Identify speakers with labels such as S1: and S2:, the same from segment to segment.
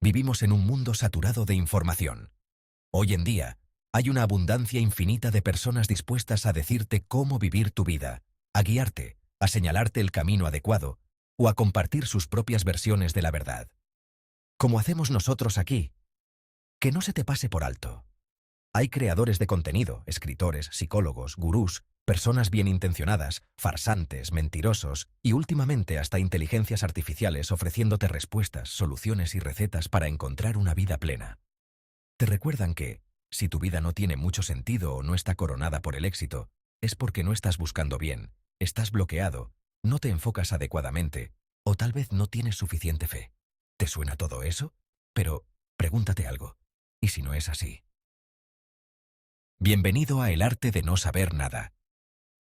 S1: Vivimos en un mundo saturado de información. Hoy en día, hay una abundancia infinita de personas dispuestas a decirte cómo vivir tu vida, a guiarte, a señalarte el camino adecuado o a compartir sus propias versiones de la verdad. Como hacemos nosotros aquí, que no se te pase por alto. Hay creadores de contenido, escritores, psicólogos, gurús, personas bien intencionadas, farsantes, mentirosos y últimamente hasta inteligencias artificiales ofreciéndote respuestas, soluciones y recetas para encontrar una vida plena. Te recuerdan que, si tu vida no tiene mucho sentido o no está coronada por el éxito, es porque no estás buscando bien, estás bloqueado, no te enfocas adecuadamente o tal vez no tienes suficiente fe. ¿Te suena todo eso? Pero, pregúntate algo. ¿Y si no es así? Bienvenido a El arte de no saber nada.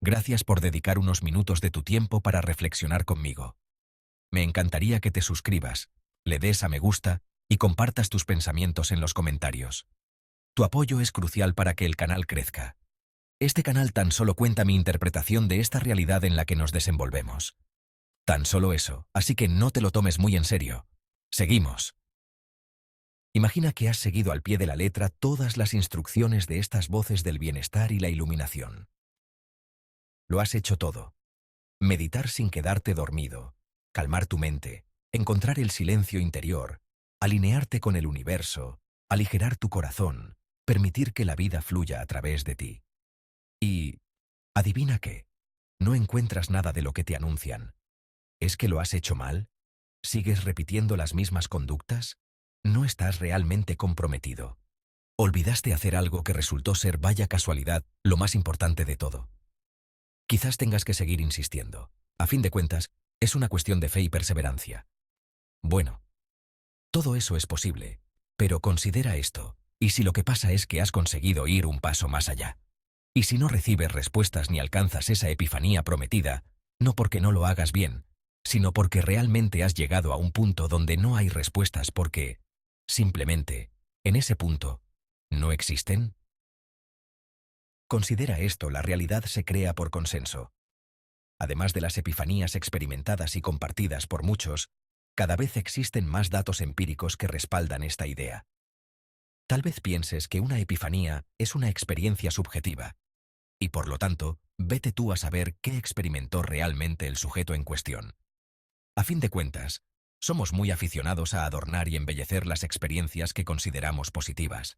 S1: Gracias por dedicar unos minutos de tu tiempo para reflexionar conmigo. Me encantaría que te suscribas, le des a me gusta y compartas tus pensamientos en los comentarios. Tu apoyo es crucial para que el canal crezca. Este canal tan solo cuenta mi interpretación de esta realidad en la que nos desenvolvemos. Tan solo eso, así que no te lo tomes muy en serio. Seguimos. Imagina que has seguido al pie de la letra todas las instrucciones de estas voces del bienestar y la iluminación. Lo has hecho todo. Meditar sin quedarte dormido, calmar tu mente, encontrar el silencio interior, alinearte con el universo, aligerar tu corazón, permitir que la vida fluya a través de ti. Y, adivina qué, no encuentras nada de lo que te anuncian. ¿Es que lo has hecho mal? ¿Sigues repitiendo las mismas conductas? No estás realmente comprometido. Olvidaste hacer algo que resultó ser, vaya casualidad, lo más importante de todo. Quizás tengas que seguir insistiendo. A fin de cuentas, es una cuestión de fe y perseverancia. Bueno, todo eso es posible, pero considera esto, ¿y si lo que pasa es que has conseguido ir un paso más allá? ¿Y si no recibes respuestas ni alcanzas esa epifanía prometida, no porque no lo hagas bien, sino porque realmente has llegado a un punto donde no hay respuestas porque, simplemente, en ese punto, no existen? Considera esto, la realidad se crea por consenso. Además de las epifanías experimentadas y compartidas por muchos, cada vez existen más datos empíricos que respaldan esta idea. Tal vez pienses que una epifanía es una experiencia subjetiva, y por lo tanto, vete tú a saber qué experimentó realmente el sujeto en cuestión. A fin de cuentas, somos muy aficionados a adornar y embellecer las experiencias que consideramos positivas.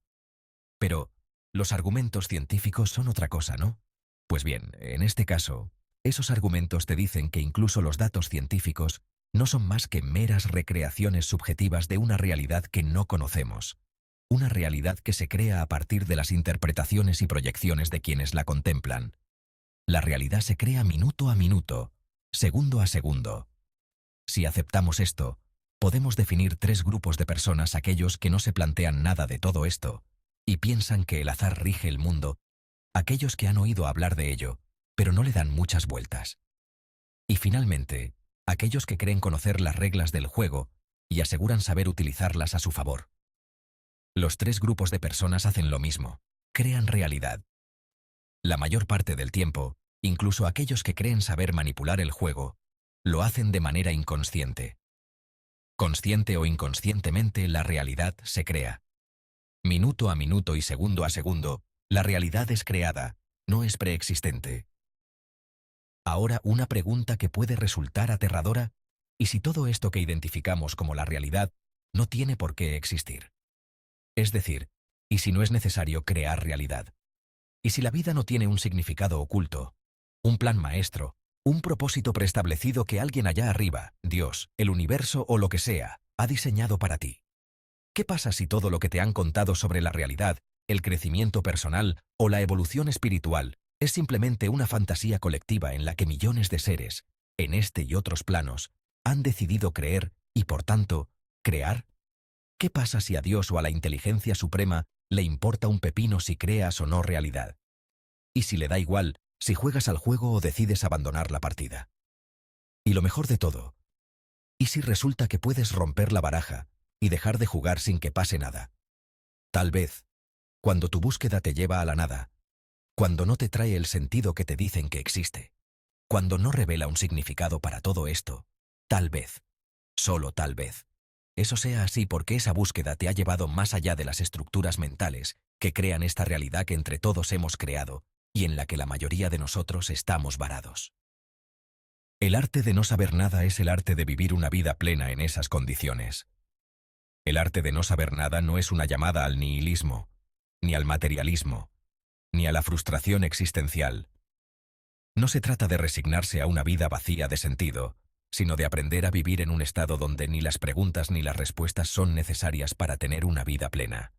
S1: Pero, los argumentos científicos son otra cosa, ¿no? Pues bien, en este caso, esos argumentos te dicen que incluso los datos científicos no son más que meras recreaciones subjetivas de una realidad que no conocemos, una realidad que se crea a partir de las interpretaciones y proyecciones de quienes la contemplan. La realidad se crea minuto a minuto, segundo a segundo. Si aceptamos esto, podemos definir tres grupos de personas: aquellos que no se plantean nada de todo esto y piensan que el azar rige el mundo, aquellos que han oído hablar de ello, pero no le dan muchas vueltas. Y finalmente, aquellos que creen conocer las reglas del juego y aseguran saber utilizarlas a su favor. Los tres grupos de personas hacen lo mismo, crean realidad. La mayor parte del tiempo, incluso aquellos que creen saber manipular el juego, lo hacen de manera inconsciente. Consciente o inconscientemente, la realidad se crea. Minuto a minuto y segundo a segundo, la realidad es creada, no es preexistente. Ahora, una pregunta que puede resultar aterradora: ¿y si todo esto que identificamos como la realidad no tiene por qué existir? Es decir, ¿y si no es necesario crear realidad? ¿Y si la vida no tiene un significado oculto, un plan maestro, un propósito preestablecido que alguien allá arriba, Dios, el universo o lo que sea, ha diseñado para ti? ¿Qué pasa si todo lo que te han contado sobre la realidad, el crecimiento personal o la evolución espiritual es simplemente una fantasía colectiva en la que millones de seres, en este y otros planos, han decidido creer y, por tanto, crear? ¿Qué pasa si a Dios o a la inteligencia suprema le importa un pepino si creas o no realidad? ¿Y si le da igual si juegas al juego o decides abandonar la partida? Y lo mejor de todo, ¿y si resulta que puedes romper la baraja y dejar de jugar sin que pase nada? Tal vez, cuando tu búsqueda te lleva a la nada, cuando no te trae el sentido que te dicen que existe, cuando no revela un significado para todo esto, tal vez, solo tal vez, Eso sea así porque esa búsqueda te ha llevado más allá de las estructuras mentales que crean esta realidad que entre todos hemos creado y en la que la mayoría de nosotros estamos varados. El arte de no saber nada es el arte de vivir una vida plena en esas condiciones. El arte de no saber nada no es una llamada al nihilismo, ni al materialismo, ni a la frustración existencial. No se trata de resignarse a una vida vacía de sentido, sino de aprender a vivir en un estado donde ni las preguntas ni las respuestas son necesarias para tener una vida plena.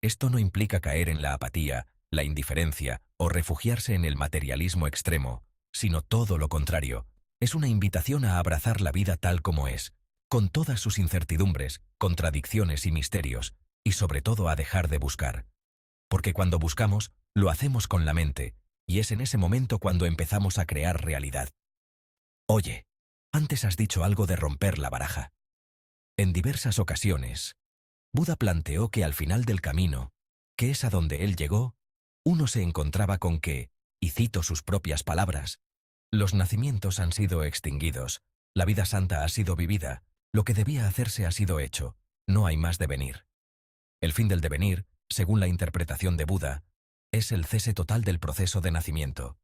S1: Esto no implica caer en la apatía, la indiferencia o refugiarse en el materialismo extremo, sino todo lo contrario. Es una invitación a abrazar la vida tal como es, con todas sus incertidumbres, contradicciones y misterios, y sobre todo a dejar de buscar. Porque cuando buscamos, lo hacemos con la mente, y es en ese momento cuando empezamos a crear realidad. Oye, antes has dicho algo de romper la baraja. En diversas ocasiones, Buda planteó que al final del camino, que es a donde él llegó, uno se encontraba con que, y cito sus propias palabras, los nacimientos han sido extinguidos, la vida santa ha sido vivida, lo que debía hacerse ha sido hecho, no hay más devenir. El fin del devenir, según la interpretación de Buda, es el cese total del proceso de nacimiento,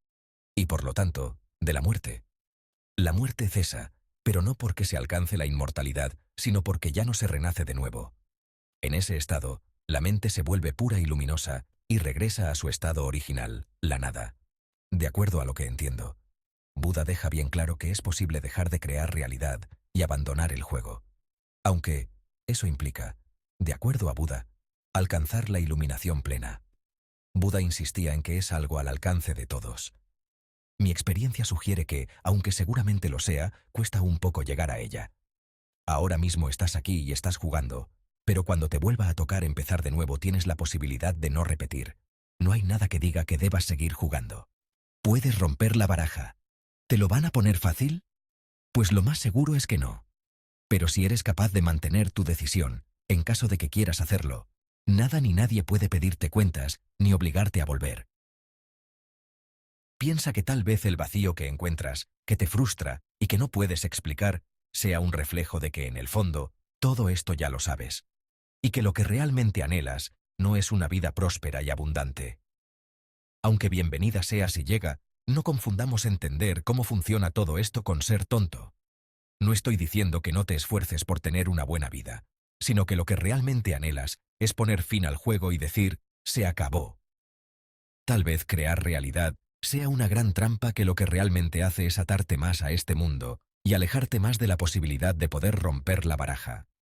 S1: y por lo tanto, de la muerte. La muerte cesa, pero no porque se alcance la inmortalidad, sino porque ya no se renace de nuevo. En ese estado, la mente se vuelve pura y luminosa y regresa a su estado original, la nada. De acuerdo a lo que entiendo, Buda deja bien claro que es posible dejar de crear realidad y abandonar el juego. Aunque, eso implica, de acuerdo a Buda, alcanzar la iluminación plena. Buda insistía en que es algo al alcance de todos. Mi experiencia sugiere que, aunque seguramente lo sea, cuesta un poco llegar a ella. Ahora mismo estás aquí y estás jugando, pero cuando te vuelva a tocar empezar de nuevo tienes la posibilidad de no repetir. No hay nada que diga que debas seguir jugando. Puedes romper la baraja. ¿Te lo van a poner fácil? Pues lo más seguro es que no. Pero si eres capaz de mantener tu decisión, en caso de que quieras hacerlo, nada ni nadie puede pedirte cuentas ni obligarte a volver. Piensa que tal vez el vacío que encuentras, que te frustra y que no puedes explicar, sea un reflejo de que en el fondo, todo esto ya lo sabes. Y que lo que realmente anhelas no es una vida próspera y abundante. Aunque bienvenida sea si llega, no confundamos entender cómo funciona todo esto con ser tonto. No estoy diciendo que no te esfuerces por tener una buena vida, sino que lo que realmente anhelas es poner fin al juego y decir, se acabó. Tal vez crear realidad sea una gran trampa que lo que realmente hace es atarte más a este mundo y alejarte más de la posibilidad de poder romper la baraja.